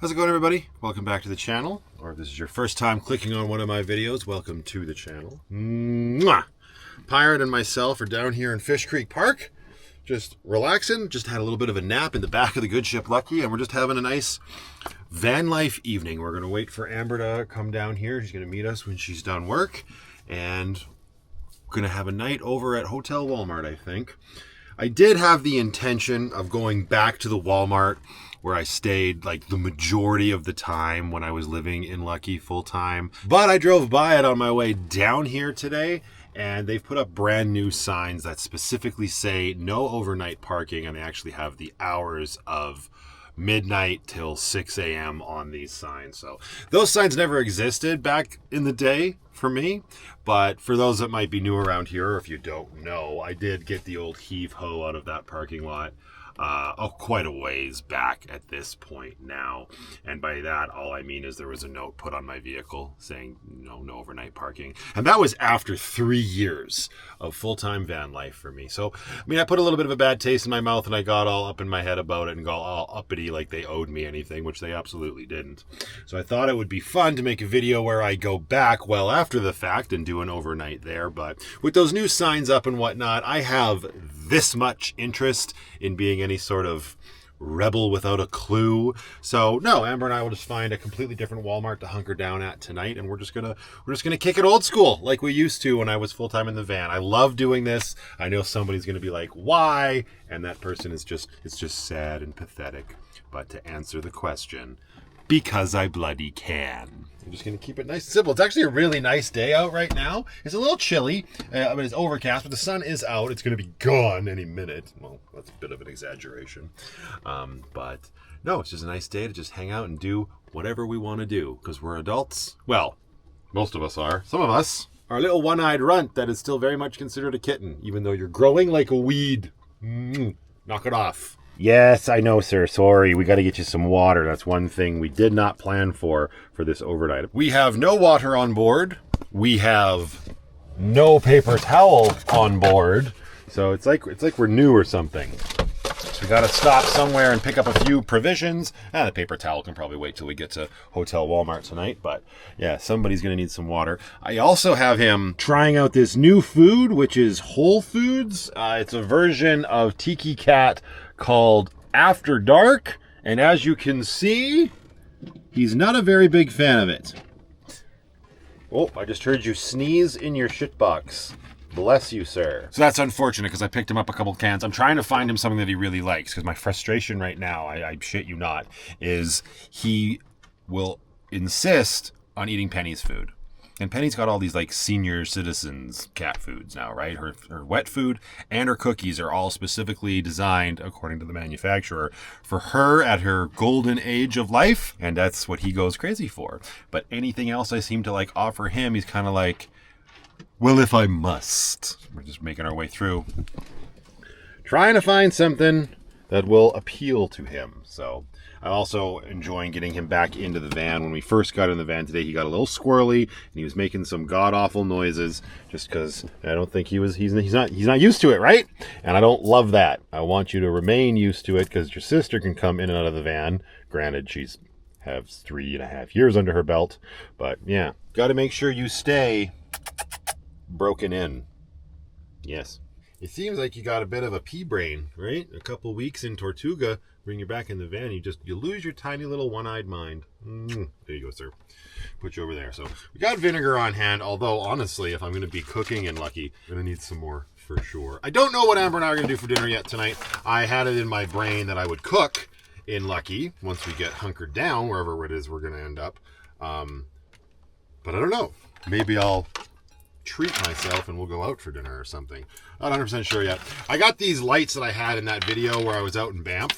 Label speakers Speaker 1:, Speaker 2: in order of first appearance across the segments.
Speaker 1: How's it going, everybody? Welcome back to the channel, or if this is your first time clicking on one of my videos, welcome to the channel. Mwah! Pirate and myself are down here in Fish Creek Park, just relaxing, just had a little bit of a nap in the back of the good ship Lucky, and we're just having a nice van life evening. We're going to wait for Amber to come down here. She's going to meet us when she's done work, and we're going to have a night over at Hotel Walmart, I think. I did have the intention of going back to the Walmart where I stayed like the majority of the time when I was living in Lucky full time. But I drove by it on my way down here today, and they've put up brand new signs that specifically say no overnight parking, and they actually have the hours of midnight till 6 a.m. on these signs. So those signs never existed back in the day for me, but for those that might be new around here, or if you don't know, I did get the old heave-ho out of that parking lot quite a ways back at this point now. And by that, all I mean is there was a note put on my vehicle saying no overnight parking. And that was after 3 years of full-time van life for me. So, I mean, I put a little bit of a bad taste in my mouth, and I got all up in my head about it and got all uppity like they owed me anything, which they absolutely didn't. So I thought it would be fun to make a video where I go back well after the fact and do an overnight there. But with those new signs up and whatnot, I have this much interest in being any sort of rebel without a clue. So no, Amber and I will just find a completely different Walmart to hunker down at tonight, and we're just gonna kick it old school like we used to when I was full time in the van. I love doing this. I know somebody's gonna be like, why? And that person is just, it's just sad and pathetic. But to answer the question, because I bloody can. I'm just going to keep it nice and simple. It's actually a really nice day out right now. It's a little chilly. I mean, it's overcast, but the sun is out. It's going to be gone any minute. Well, that's a bit of an exaggeration. But no, it's just a nice day to just hang out and do whatever we want to do, because we're adults. Well, most of us are. Some of us are a little one-eyed runt that is still very much considered a kitten, even though you're growing like a weed. Knock it off. Yes, I know, sir. Sorry. We got to get you some water. That's one thing we did not plan for this overnight. We have no water on board. We have no paper towel on board. So it's like we're new or something. So we got to stop somewhere and pick up a few provisions. The paper towel can probably wait till we get to Hotel Walmart tonight. But yeah, somebody's going to need some water. I also have him trying out this new food, which is Whole Foods. It's a version of Tiki Cat called After Dark, and as you can see, he's not a very big fan of it. Oh, I just heard you sneeze in your shitbox. Bless you, sir. So that's unfortunate, because I picked him up a couple cans. I'm trying to find him something that he really likes, because my frustration right now, I shit you not, is he will insist on eating Penny's food. And Penny's got all these like senior citizens cat foods now, right? Her wet food and her cookies are all specifically designed, according to the manufacturer, for her at her golden age of life. And that's what he goes crazy for. But anything else I seem to like offer him, he's kind of like, well, if I must. We're just making our way through, trying to find something that will appeal to him. So I'm also enjoying getting him back into the van. When we first got in the van today, he got a little squirrely and he was making some god-awful noises just because I don't think he's not used to it, right? And I don't love that. I want you to remain used to it, because your sister can come in and out of the van. Granted, she's has 3.5 years under her belt, but yeah, got to make sure you stay broken in. Yes. It seems like you got a bit of a pea brain, right? A couple weeks in Tortuga, bring you back in the van, you lose your tiny little one-eyed mind. There you go, sir. Put you over there. So we got vinegar on hand, although honestly, if I'm going to be cooking in Lucky, I'm going to need some more for sure. I don't know what Amber and I are going to do for dinner yet tonight. I had it in my brain that I would cook in Lucky once we get hunkered down, wherever it is we're going to end up. But I don't know. Maybe I'll treat myself and we'll go out for dinner or something. Not 100% sure yet. I got these lights that I had in that video where I was out in Banff.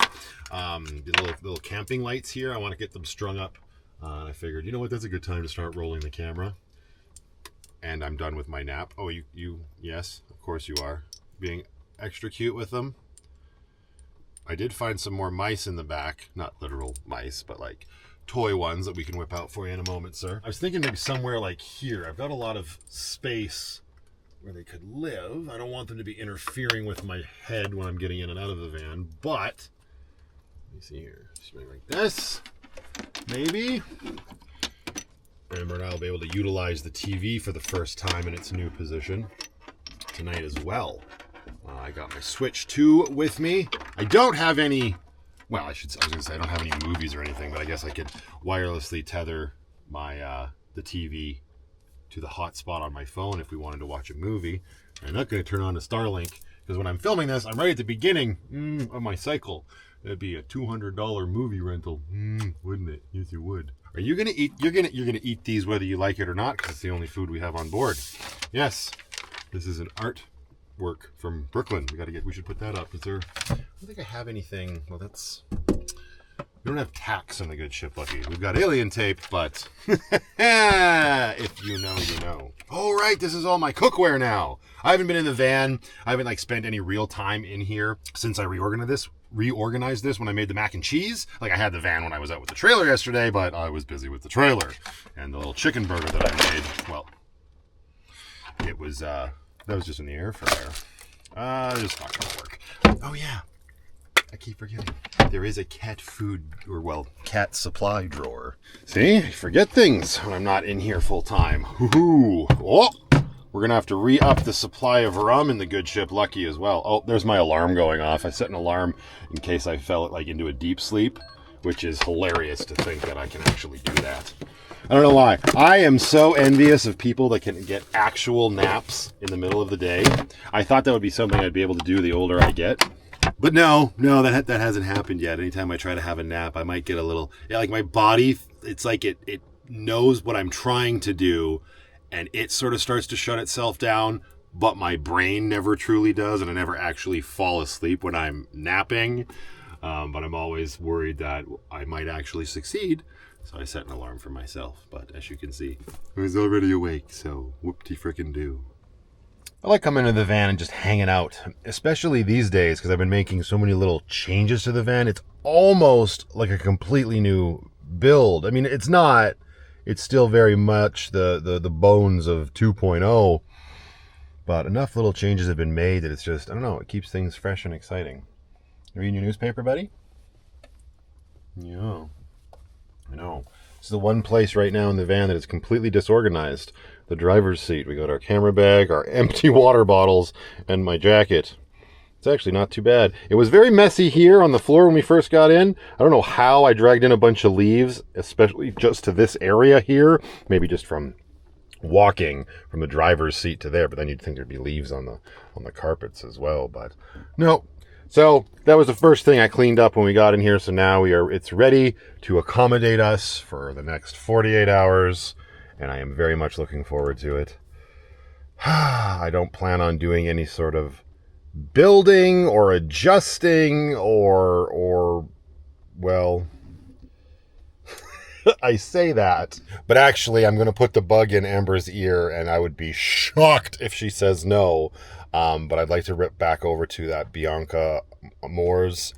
Speaker 1: The little camping lights here. I want to get them strung up. I figured, you know what, that's a good time to start rolling the camera. And I'm done with my nap. Oh, yes, of course you are. Being extra cute with them. I did find some more mice in the back. Not literal mice, but like toy ones that we can whip out for you in a moment, sir. I was thinking maybe somewhere like here. I've got a lot of space where they could live. I don't want them to be interfering with my head when I'm getting in and out of the van, but let me see here. Something like this. maybe. And Amber and I will be able to utilize the TV for the first time in its new position tonight as well. I got my Switch 2 with me. I don't have any, well, I was going to say I don't have any movies or anything, but I guess I could wirelessly tether my the TV to the hotspot on my phone if we wanted to watch a movie. I'm not going to turn on the Starlink because when I'm filming this, I'm right at the beginning of my cycle. That'd be a $200 movie rental, wouldn't it? Yes, it would. Are you gonna eat? You're gonna eat these whether you like it or not, because it's the only food we have on board. Yes, this is an artwork from Brooklyn. We should put that up. Is there? I don't think I have anything. Well, that's. We don't have tacks on the good ship, Lucky. We've got alien tape, but if you know, you know. All right, this is all my cookware now. I haven't been in the van. I haven't spent any real time in here since I reorganized this when I made the mac and cheese. I had the van when I was out with the trailer yesterday, but I was busy with the trailer. And the little chicken burger that I made, well, it was, that was just in the air fryer. It's not gonna work. Oh yeah, I keep forgetting. There is a cat food, or well, cat supply drawer. See, I forget things when I'm not in here full time. Hoo-hoo. Oh, we're gonna have to re-up the supply of rum in the good ship Lucky as well. Oh, there's my alarm going off. I set an alarm in case I fell into a deep sleep, which is hilarious to think that I can actually do that. I don't know why. I am so envious of people that can get actual naps in the middle of the day. I thought that would be something I'd be able to do the older I get. But no, that hasn't happened yet. Anytime I try to have a nap, I might get a little, my body, it's like it knows what I'm trying to do, and it sort of starts to shut itself down, but my brain never truly does, and I never actually fall asleep when I'm napping. But I'm always worried that I might actually succeed, so I set an alarm for myself. But as you can see, I was already awake, so whoop-de-frickin-do. I like coming into the van and just hanging out, especially these days because I've been making so many little changes to the van. It's almost like a completely new build. I mean, it's not. It's still very much the bones of 2.0, but enough little changes have been made that it's just, I don't know, it keeps things fresh and exciting. You reading your newspaper, buddy? Yeah, I know. This is the one place right now in the van that is completely disorganized. The driver's seat. We got our camera bag, our empty water bottles, and my jacket. It's actually not too bad. It was very messy here on the floor when we first got in. I don't know how I dragged in a bunch of leaves, especially just to this area here. Maybe just from walking from the driver's seat to there, but then you'd think there'd be leaves on the carpets as well, but no. So that was the first thing I cleaned up when we got in here. So now it's ready to accommodate us for the next 48 hours. And I am very much looking forward to it. I don't plan on doing any sort of building or adjusting or well, I say that, but actually I'm going to put the bug in Amber's ear, and I would be shocked if she says no. But I'd like to rip back over to that Bianca Moore's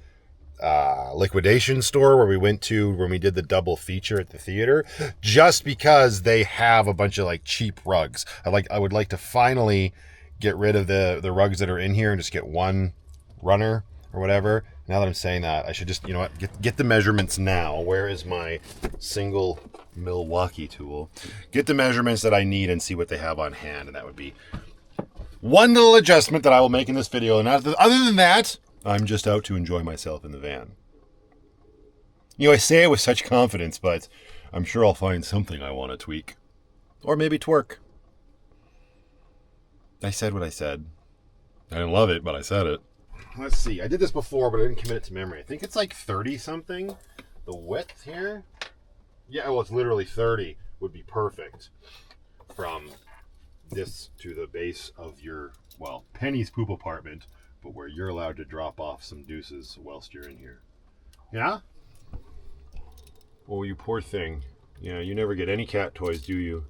Speaker 1: liquidation store where we went to when we did the double feature at the theater, just because they have a bunch of cheap rugs. I would like to finally get rid of the rugs that are in here and just get one runner or whatever. Now that I'm saying that, I should just, you know what, get the measurements now. Where is my single Milwaukee tool? Get the measurements that I need and see what they have on hand, and that would be one little adjustment that I will make in this video. And other than that, I'm just out to enjoy myself in the van. I say it with such confidence, but I'm sure I'll find something I want to tweak. Or maybe twerk. I said what I said. I didn't love it, but I said it. Let's see. I did this before, but I didn't commit it to memory. I think it's 30-something. The width here? Yeah, well, it's literally 30 would be perfect. From this to the base of your, well, Penny's poop apartment, but where you're allowed to drop off some deuces whilst you're in here. Yeah? Oh, you poor thing. Yeah, you never get any cat toys, do you?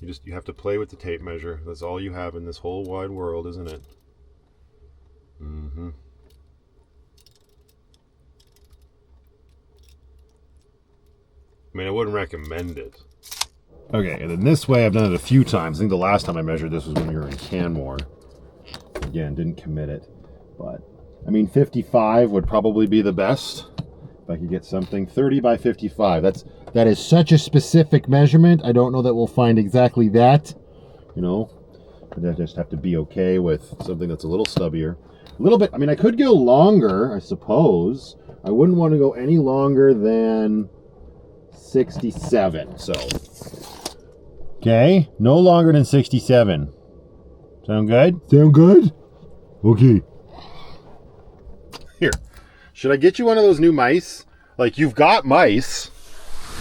Speaker 1: You have to play with the tape measure. That's all you have in this whole wide world, isn't it? Mm-hmm. I mean, I wouldn't recommend it. Okay, and then this way I've done it a few times. I think the last time I measured this was when we were in Canmore. Again, didn't commit it. But, I mean, 55 would probably be the best. If I could get something 30 by 55. That is such a specific measurement. I don't know that we'll find exactly that. You know, I just have to be okay with something that's a little stubbier. A little bit. I mean, I could go longer, I suppose. I wouldn't want to go any longer than 67. So, okay, no longer than 67. Sound good? Sound good? Okay. Here, should I get you one of those new mice? Like, you've got mice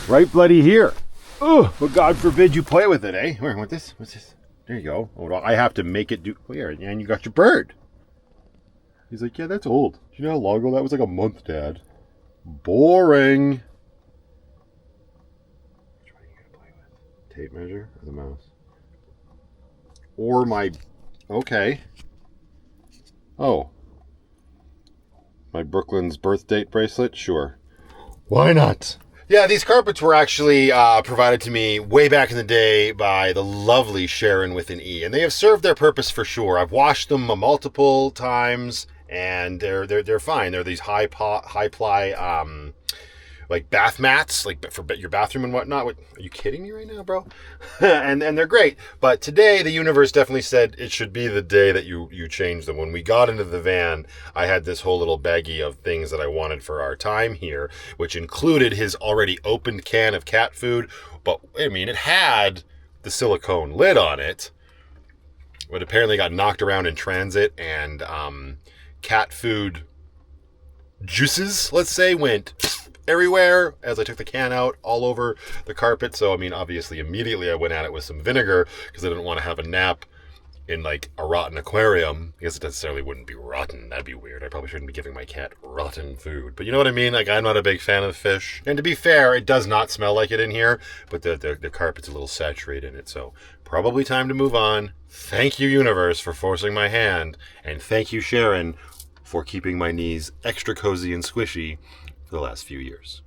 Speaker 1: right bloody here. Oh, but God forbid you play with it, eh? Where, what's this? What's this? There you go. Oh, I have to make it do... Oh, yeah, and you got your bird. He's like, yeah, that's old. Do you know how long ago that was? Like a month, Dad. Boring. Which one are you going to play with? Tape measure or the mouse? Or my... Okay. Oh. My Brooklyn's birth date bracelet? Sure. Why not? Yeah, these carpets were actually provided to me way back in the day by the lovely Sharon with an E, and they have served their purpose for sure. I've washed them multiple times, and they're fine. They're these high ply like bath mats, like for your bathroom and whatnot. What, are you kidding me right now, bro? and they're great. But today, the universe definitely said it should be the day that you change them. When we got into the van, I had this whole little baggie of things that I wanted for our time here, which included his already opened can of cat food. But, I mean, it had the silicone lid on it, but apparently got knocked around in transit, and cat food juices, let's say, went everywhere as I took the can out, all over the carpet. So, I mean, obviously, immediately I went at it with some vinegar because I didn't want to have a nap in, like, a rotten aquarium. I guess it necessarily wouldn't be rotten. That'd be weird. I probably shouldn't be giving my cat rotten food. But you know what I mean? Like, I'm not a big fan of fish. And to be fair, it does not smell like it in here, but the carpet's a little saturated in it. So, probably time to move on. Thank you, universe, for forcing my hand. And thank you, Sharon, for keeping my knees extra cozy and squishy for the last few years.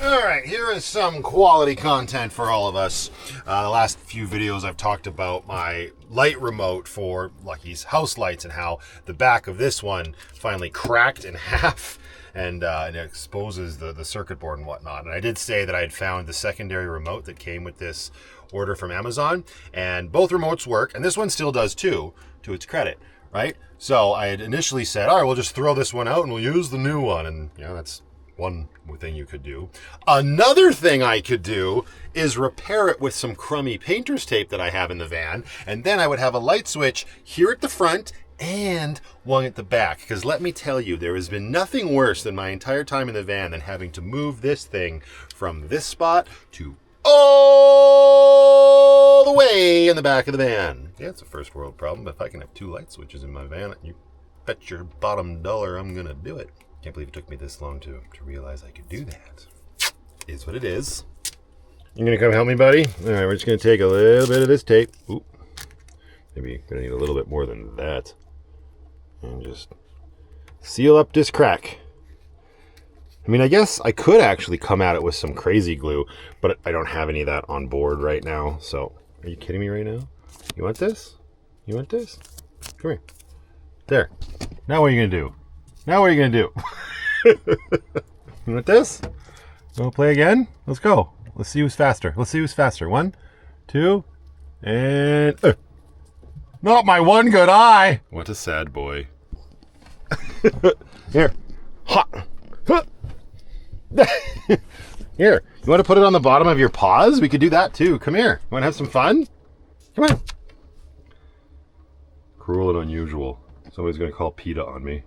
Speaker 1: All right, here is some quality content for all of us. The last few videos I've talked about my light remote for Lucky's house lights and how the back of this one finally cracked in half and it exposes the circuit board and whatnot. And I did say that I had found the secondary remote that came with this order from Amazon, and both remotes work, and this one still does too, to its credit. Right? So I had initially said, all right, we'll just throw this one out and we'll use the new one. And, you know, that's one thing you could do. Another thing I could do is repair it with some crummy painter's tape that I have in the van. And then I would have a light switch here at the front and one at the back. Because let me tell you, there has been nothing worse than my entire time in the van than having to move this thing from this spot to all the way in the back of the van. Yeah, it's a first world problem, but if I can have two light switches in my van, you bet your bottom dollar I'm gonna do it. Can't believe it took me this long to realize I could do that. Is what it is. You gonna come help me, buddy? All right, we're just gonna take a little bit of this tape. Oop. Maybe gonna need a little bit more than that. And just seal up this crack. I mean, I guess I could actually come at it with some crazy glue, but I don't have any of that on board right now. So, are you kidding me right now? You want this? You want this? Come here. There. Now what are you going to do? Now what are you going to do? You want this? You want to play again? Let's go. Let's see who's faster. Let's see who's faster. 1, 2, and... Not my one good eye! What a sad boy. Here. Hot. Here, you want to put it on the bottom of your paws? We could do that too. Come here. You want to have some fun? Come on. Cruel and unusual. Somebody's going to call PETA on me.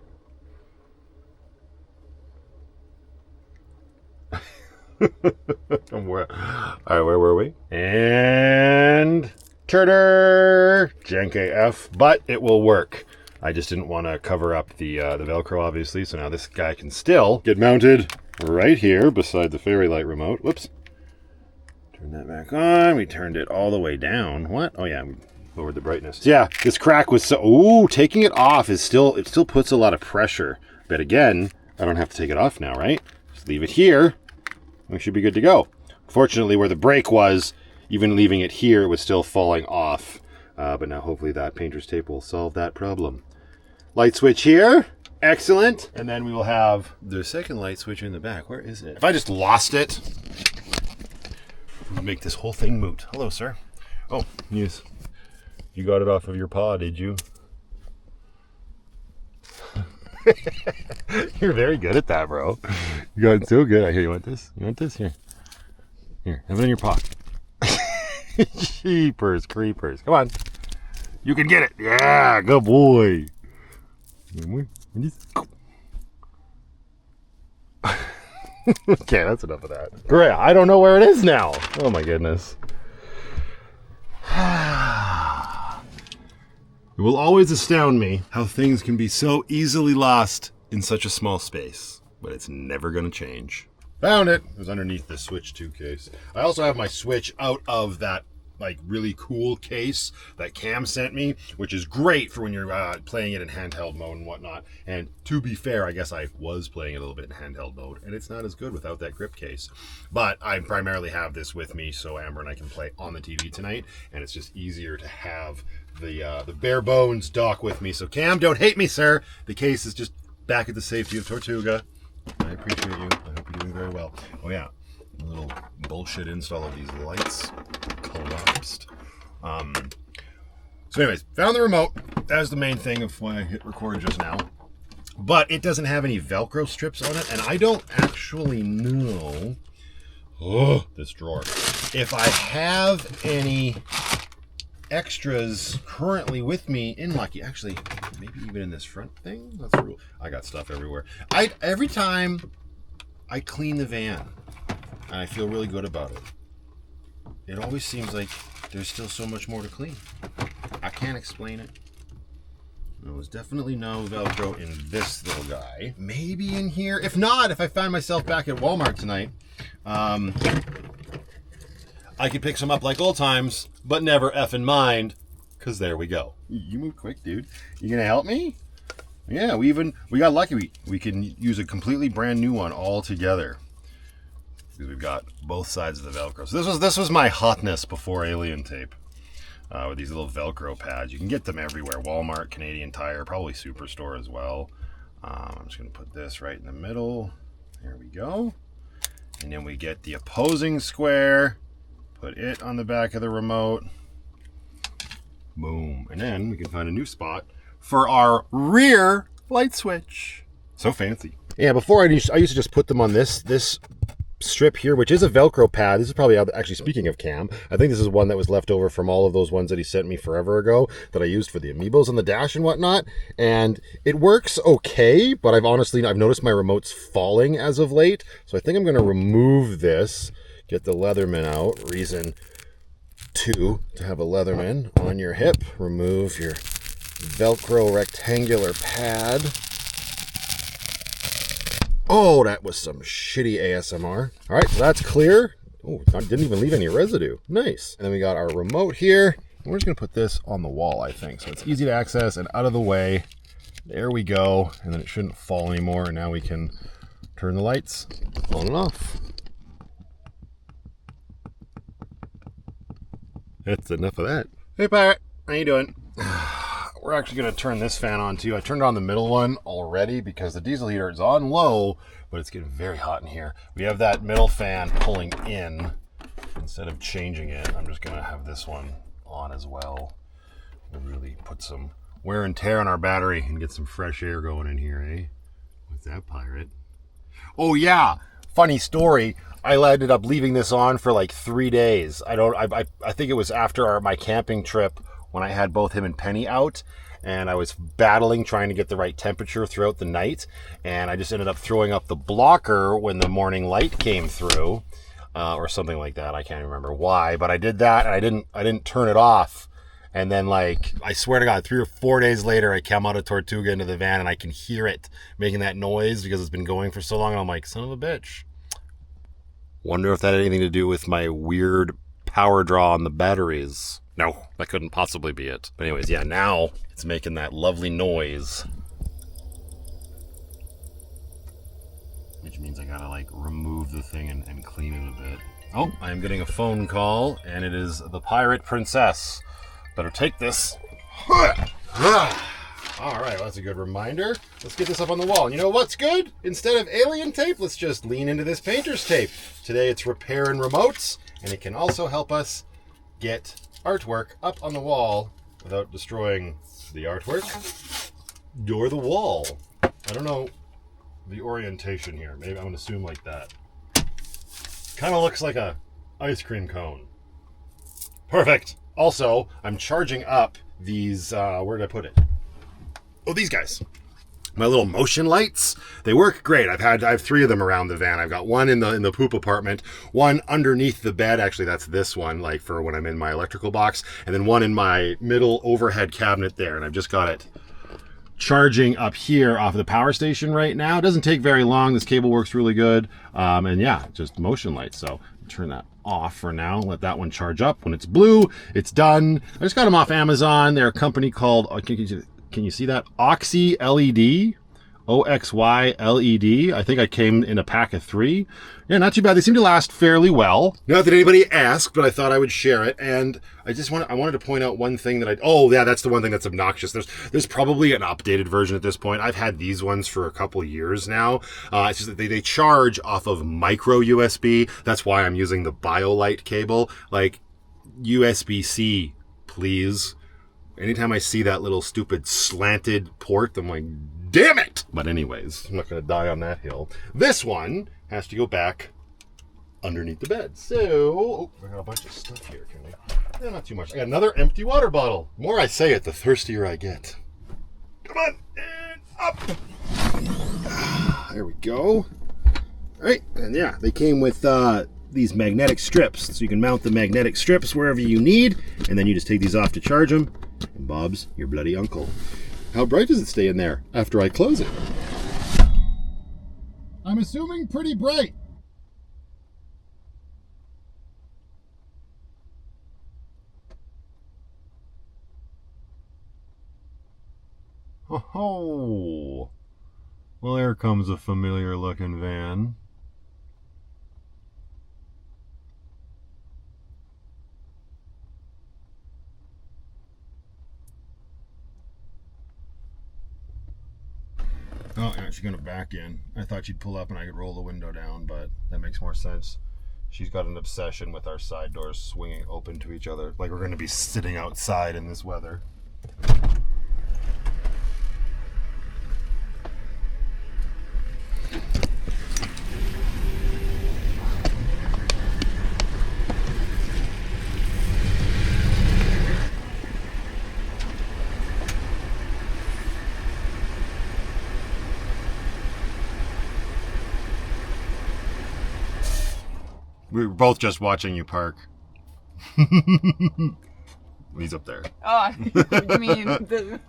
Speaker 1: All right, where were we? And... Turner! Jank AF, but it will work. I just didn't want to cover up the Velcro, obviously, so now this guy can still get mounted right here beside the fairy light remote. Whoops. Turn that back on. We turned it all the way down. What? Oh, yeah, we lowered the brightness. So, yeah, this crack was so... Ooh, taking it off is still... It still puts a lot of pressure. But again, I don't have to take it off now, right? Just leave it here. We should be good to go. Fortunately, where the break was, even leaving it here, it was still falling off. But now hopefully that painter's tape will solve that problem. Light switch here. Excellent. And then we will have the second light switch in the back. Where is it? If I just lost it, we'll make this whole thing moot. Hello, sir. Oh, yes. You got it off of your paw, did you? You're very good at that, bro. You got it so good. I hear you want this. You want this? Here. Here, have it in your paw. Jeepers creepers. Come on. You can get it. Yeah, good boy. Okay, that's enough of that. Great. I don't know where it is now. Oh my goodness. It will always astound me how things can be so easily lost in such a small space, but it's never going to change. Found it. It was underneath the Switch 2 case. I also have my Switch out of that like really cool case that Cam sent me, which is great for when you're playing it in handheld mode and whatnot. And to be fair, I guess I was playing it a little bit in handheld mode, and it's not as good without that grip case. But I primarily have this with me so Amber and I can play on the TV tonight, and it's just easier to have the bare bones dock with me. So Cam, don't hate me, sir. The case is just back at the safety of Tortuga. I appreciate you. I hope you're doing very well. Oh yeah, a little bullshit install of these lights collapsed. So anyways, found the remote. That was the main thing of why I hit record just now. But it doesn't have any Velcro strips on it, and I don't actually know, this drawer, if I have any extras currently with me in Lucky. Actually, maybe even in this front thing. That's real. I got stuff everywhere. Every time I clean the van, and I feel really good about it, it always seems like there's still so much more to clean. I can't explain it. There was definitely no Velcro in this little guy. Maybe in here. If not, if I find myself back at Walmart tonight, I could pick some up like old times, but never effing mind, because there we go. You move quick, dude. You gonna help me? Yeah, we got lucky. We can use a completely brand new one all together. Because we've got both sides of the Velcro. So this was my hotness before Alien Tape. With these little Velcro pads. You can get them everywhere. Walmart, Canadian Tire, probably Superstore as well. I'm just gonna put this right in the middle. There we go. And then we get the opposing square. Put it on the back of the remote. Boom. And then we can find a new spot for our rear light switch. So fancy. Yeah, before I used to just put them on this strip here, which is a Velcro pad. This is probably, actually speaking of Cam, I think this is one that was left over from all of those ones that he sent me forever ago that I used for the amiibos on the dash and whatnot. And it works okay, but I've noticed my remote's falling as of late. So I think I'm going to remove this. Get the Leatherman out. Reason 2 to have a Leatherman on your hip. Remove your Velcro rectangular pad. Oh, that was some shitty ASMR. All right, so that's clear. Oh, I didn't even leave any residue. Nice. And then we got our remote here. And we're just gonna put this on the wall, I think. So it's easy to access and out of the way. There we go. And then it shouldn't fall anymore. And now we can turn the lights on and off. That's enough of that. Hey, Pirate. How you doing? We're actually going to turn this fan on, too. I turned on the middle one already because the diesel heater is on low, but it's getting very hot in here. We have that middle fan pulling in. Instead of changing it, I'm just going to have this one on as well. We'll really put some wear and tear on our battery and get some fresh air going in here, eh? What's that, Pirate? Oh, yeah. Funny story. I ended up leaving this on for like 3 days. I think it was after my camping trip when I had both him and Penny out, and I was battling trying to get the right temperature throughout the night, and I just ended up throwing up the blocker when the morning light came through, or something like that. I can't remember why, but I did that, and I didn't turn it off. And then, like, I swear to God, 3 or 4 days later, I come out of Tortuga into the van, and I can hear it making that noise because it's been going for so long, and I'm like, son of a bitch. Wonder if that had anything to do with my weird power draw on the batteries. No, that couldn't possibly be it. But anyways, yeah, now it's making that lovely noise. Which means I gotta, like, remove the thing and clean it a bit. Oh, I'm getting a phone call, and it is the Pirate Princess. Better take this. All right, well, that's a good reminder. Let's get this up on the wall. And you know what's good? Instead of alien tape, let's just lean into this painter's tape. Today it's repair and remotes, and it can also help us get artwork up on the wall without destroying the artwork or the wall. I don't know the orientation here. Maybe I'm going to assume like that. Kind of looks like a ice cream cone. Perfect. Also, I'm charging up these, where did I put it? Oh, these guys. My little motion lights. They work great. I have 3 of them around the van. I've got one in the poop apartment, one underneath the bed. Actually, that's this one, like for when I'm in my electrical box, and then one in my middle overhead cabinet there. And I've just got it charging up here off of the power station right now. It doesn't take very long. This cable works really good. And yeah, just motion lights. So turn that off for now. Let that one charge up. When it's blue, it's done. I just got them off Amazon. They're a company called, can you see that? Oxy LED. OXY LED. I think I came in a pack of 3. Yeah, not too bad. They seem to last fairly well. Not that anybody asked, but I thought I would share it. And I wanted to point out one thing that oh yeah, that's the one thing that's obnoxious. There's probably an updated version at this point. I've had these ones for a couple years now. It's just that they charge off of micro USB. That's why I'm using the BioLite cable. Like, USB-C, please. Anytime I see that little stupid slanted port, I'm like, damn it! But anyways, I'm not going to die on that hill. This one has to go back underneath the bed. So, I got a bunch of stuff here. Can I? Yeah, not too much. I got another empty water bottle. The more I say it, the thirstier I get. Come on, and up! There we go. All right, and yeah, they came with these magnetic strips. So you can mount the magnetic strips wherever you need, and then you just take these off to charge them. And Bob's your bloody uncle. How bright does it stay in there after I close it? I'm assuming pretty bright. Oh, well, there comes a familiar looking van. Oh, yeah, she's gonna back in. I thought she'd pull up and I could roll the window down, but that makes more sense. She's got an obsession with our side doors swinging open to each other, like we're gonna be sitting outside in this weather. We were both just watching you park. He's up there.
Speaker 2: Oh, you mean the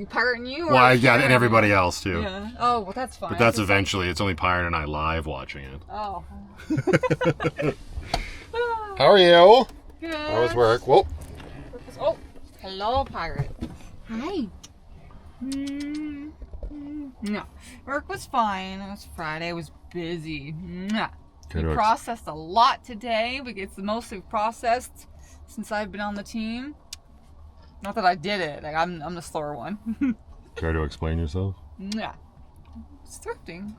Speaker 2: pirate and you? Or
Speaker 1: well, yeah, and everybody else too.
Speaker 2: Yeah. Oh, well, that's fine.
Speaker 1: But that's eventually. It's only Pirate and I live watching it.
Speaker 2: Oh.
Speaker 1: How are you?
Speaker 2: Good.
Speaker 1: How was work? Whoa.
Speaker 2: Oh, hello, pirate. Hi. No, work was fine. It was Friday. It was busy. We processed a lot today. It's the most we've processed since I've been on the team. Not that I did it. Like I'm the slower one.
Speaker 1: Care to explain yourself?
Speaker 2: Yeah. It's thrifting.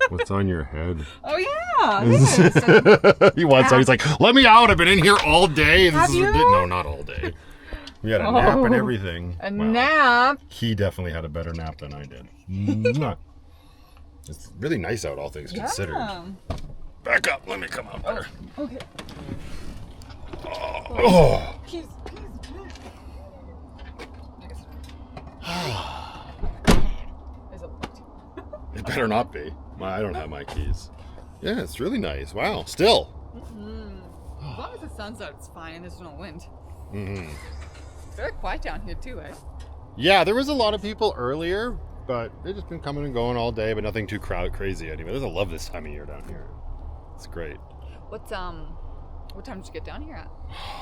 Speaker 1: What's on your head?
Speaker 2: Oh yeah, this.
Speaker 1: He wants out. He's like, let me out. I've been in here all day.
Speaker 2: Have you?
Speaker 1: No, not all day. We had a nap and everything.
Speaker 2: A nap?
Speaker 1: He definitely had a better nap than I did. It's really nice out, all things considered. Back up. Let me come out better.
Speaker 2: Oh, okay.
Speaker 1: Oh.
Speaker 2: Keys.
Speaker 1: It better not be. I don't have my keys. Yeah, it's really nice. Wow. Still.
Speaker 2: As long as the sun's out, it's fine and there's no wind.
Speaker 1: Mm-hmm.
Speaker 2: It's very quiet down here too, eh?
Speaker 1: Yeah, there was a lot of people earlier, but they've just been coming and going all day, but nothing too crazy anyway. I love this time of year down here. It's great.
Speaker 2: What time did you get down here at?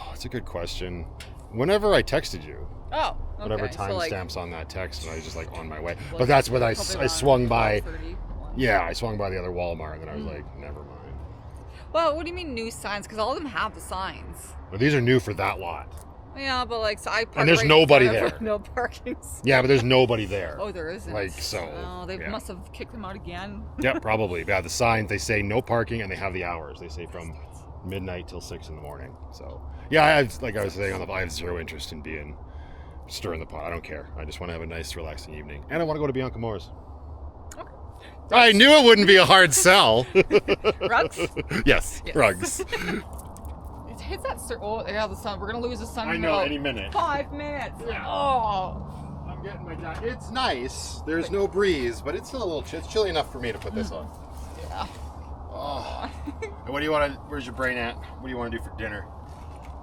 Speaker 1: That's a good question. Whenever I texted you.
Speaker 2: Oh, okay.
Speaker 1: Whatever timestamps on that text, and I was just like on my way.
Speaker 2: Well,
Speaker 1: but that's when I swung by.
Speaker 2: 30.
Speaker 1: Yeah, I swung by the other Walmart, and then I was like, never mind.
Speaker 2: Well, what do you mean new signs? Because all of them have the signs.
Speaker 1: Well, these are new for that lot.
Speaker 2: Yeah, but like, so I park
Speaker 1: And there's
Speaker 2: right
Speaker 1: nobody
Speaker 2: in front of
Speaker 1: there.
Speaker 2: No parking space.
Speaker 1: Yeah, but there's nobody there.
Speaker 2: Oh, there isn't.
Speaker 1: Like, so.
Speaker 2: Oh, they
Speaker 1: yeah.
Speaker 2: must have kicked them out again.
Speaker 1: Yeah, probably. Yeah, the signs, they say no parking, and they have the hours. They say from midnight till 6 in the morning. So, yeah, like I was saying, I have zero interest in stirring the pot. I don't care. I just want to have a nice, relaxing evening. And I want to go to Bianca Moore's.
Speaker 2: Okay.
Speaker 1: I knew it wouldn't be a hard sell.
Speaker 2: Rugs?
Speaker 1: Yes, rugs.
Speaker 2: It hits that oh, yeah, the sun. We're going to lose the sun
Speaker 1: I
Speaker 2: in
Speaker 1: know,
Speaker 2: about
Speaker 1: any minute.
Speaker 2: 5 minutes.
Speaker 1: Yeah.
Speaker 2: Oh.
Speaker 1: I'm getting my jacket. It's nice. There's no breeze, but it's still a little it's chilly enough for me to put this on.
Speaker 2: Yeah.
Speaker 1: Oh. And what do you want to, where's your brain at? What do you want to do for dinner?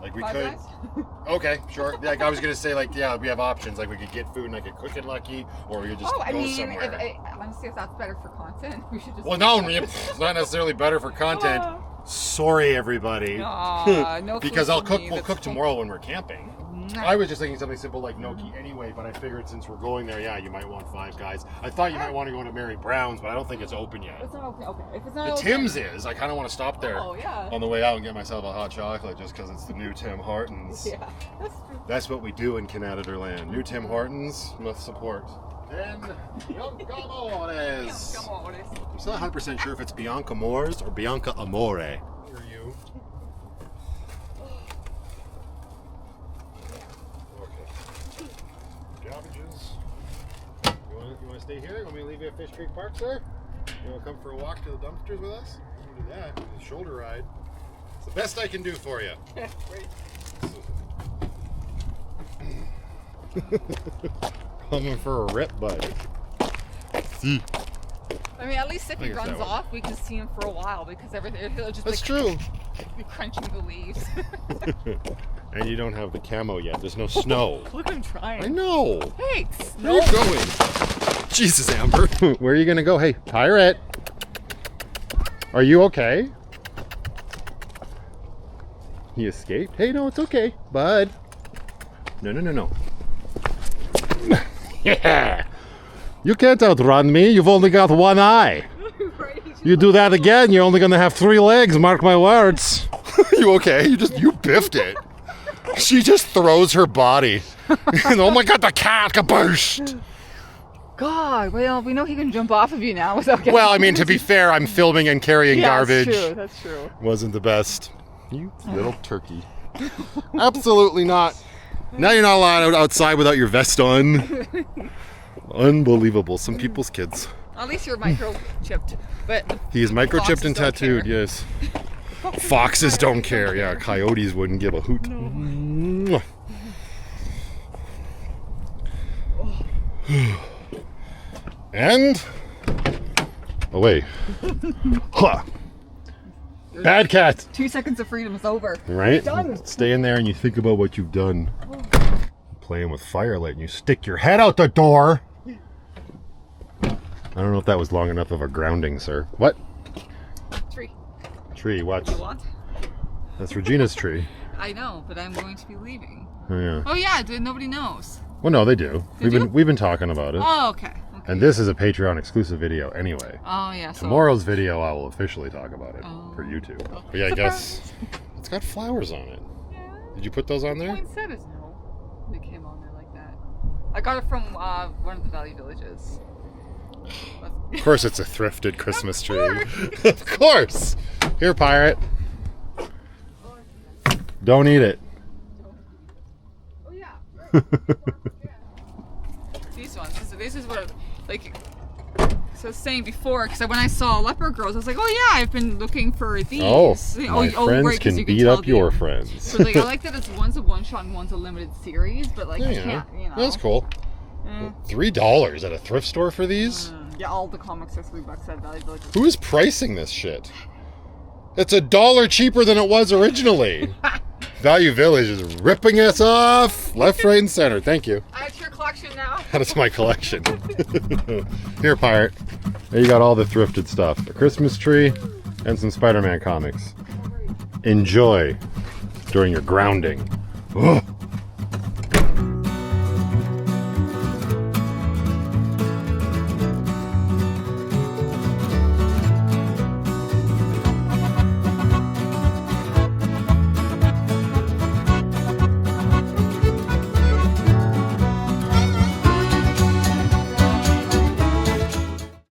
Speaker 1: Like we
Speaker 2: Five
Speaker 1: could.
Speaker 2: Guys?
Speaker 1: Okay, sure. Like I was gonna say, like yeah, we have options. Like we could get food and I could cook it lucky, or we could just go somewhere.
Speaker 2: Honestly, if that's better for content, we should just.
Speaker 1: Well, no, it's not necessarily better for content. Sorry, everybody.
Speaker 2: No
Speaker 1: because
Speaker 2: food for me,
Speaker 1: we'll cook tomorrow when we're camping. I was just thinking something simple like gnocchi anyway, but I figured since we're going there, yeah, you might want Five Guys. I thought you might want to go to Mary Brown's, but I don't think it's open yet.
Speaker 2: It's not open. Okay, if it's not
Speaker 1: The
Speaker 2: open.
Speaker 1: Tim's is. I kind of want to stop there
Speaker 2: on
Speaker 1: the way out and get myself a hot chocolate just because it's the new Tim Hortons.
Speaker 2: Yeah, that's true.
Speaker 1: That's what we do in Canada land. New Tim Hortons must support. And Bianca Amores. I'm still 100% sure if it's Bianca Moore's or Bianca Amore. Who are you? Okay. Cabbages. You want to stay here? Want me to leave you at Fish Creek Park, sir? You want to come for a walk to the dumpsters with us? You can do that. Do the shoulder ride. It's the best I can do for you. Coming for a rip, bud. See.
Speaker 2: I mean, at least if he runs off, we can see him for a while because everything he'll just
Speaker 1: That's true.
Speaker 2: Be crunching the leaves.
Speaker 1: And you don't have the camo yet. There's no snow.
Speaker 2: Look, I'm trying.
Speaker 1: I know.
Speaker 2: Thanks.
Speaker 1: Where are you going? Jesus, Amber. Where are you gonna go? Hey, pirate. Are you okay? He escaped? Hey, no, it's okay, bud. No. Yeah. You can't outrun me. You've only got one eye. You do that again, you're only gonna have 3 legs, mark my words. You okay? You biffed it. She just throws her body. And oh my god, the cat, kaboosh!
Speaker 2: God, well, we know he can jump off of you now without getting...
Speaker 1: Well, I mean, to be fair, I'm filming and carrying garbage.
Speaker 2: That's true.
Speaker 1: Wasn't the best. You little turkey. Absolutely not. Now you're not allowed outside without your vest on. Unbelievable. Some people's kids.
Speaker 2: At least you're microchipped. But
Speaker 1: he is microchipped and tattooed, yes. Foxes don't care. Yeah, coyotes wouldn't give a hoot. No. And away. Huh. Bad cat.
Speaker 2: 2 seconds of freedom is over.
Speaker 1: Right?
Speaker 2: Done.
Speaker 1: Stay in there and you think about what you've done. Playing with firelight and you stick your head out the door. I don't know if that was long enough of a grounding, sir. What? Tree, watch.
Speaker 2: You want?
Speaker 1: That's Regina's tree.
Speaker 2: I know, but I'm going to be leaving.
Speaker 1: Oh yeah.
Speaker 2: Oh yeah, nobody knows.
Speaker 1: Well, no, they do. We've been talking about it.
Speaker 2: Oh, okay.
Speaker 1: And this is a Patreon exclusive video anyway.
Speaker 2: Oh yeah.
Speaker 1: Tomorrow's video, I will officially talk about it for YouTube.
Speaker 2: Okay.
Speaker 1: But yeah, I guess it's got flowers on it.
Speaker 2: Yeah.
Speaker 1: Did you put those on there?
Speaker 2: Point said is no. They came on there like that. I got it from one of the Valley Villages.
Speaker 1: Of course, it's a thrifted Christmas tree. Of course. Here, pirate. Don't eat it.
Speaker 2: Oh yeah. These ones. This is what, like, so I was saying before, because when I saw leopard girls, I was like, oh yeah, I've been looking for these.
Speaker 1: Oh, my friends
Speaker 2: right,
Speaker 1: can
Speaker 2: you
Speaker 1: beat up your friends.
Speaker 2: So like, I like that it's one's a one-shot and one's a limited series, but like, you can't, you know.
Speaker 1: That's cool. $3 at a thrift store for these?
Speaker 2: Yeah, all the comics are $3 at Valley Village.
Speaker 1: Who is pricing this shit? It's $1 cheaper than it was originally. Value Village is ripping us off left, right, and center. Thank you.
Speaker 2: Add to your collection now.
Speaker 1: That is my collection. Here, pirate. There you got all the thrifted stuff. A Christmas tree and some Spider-Man comics. Enjoy during your grounding. Ugh.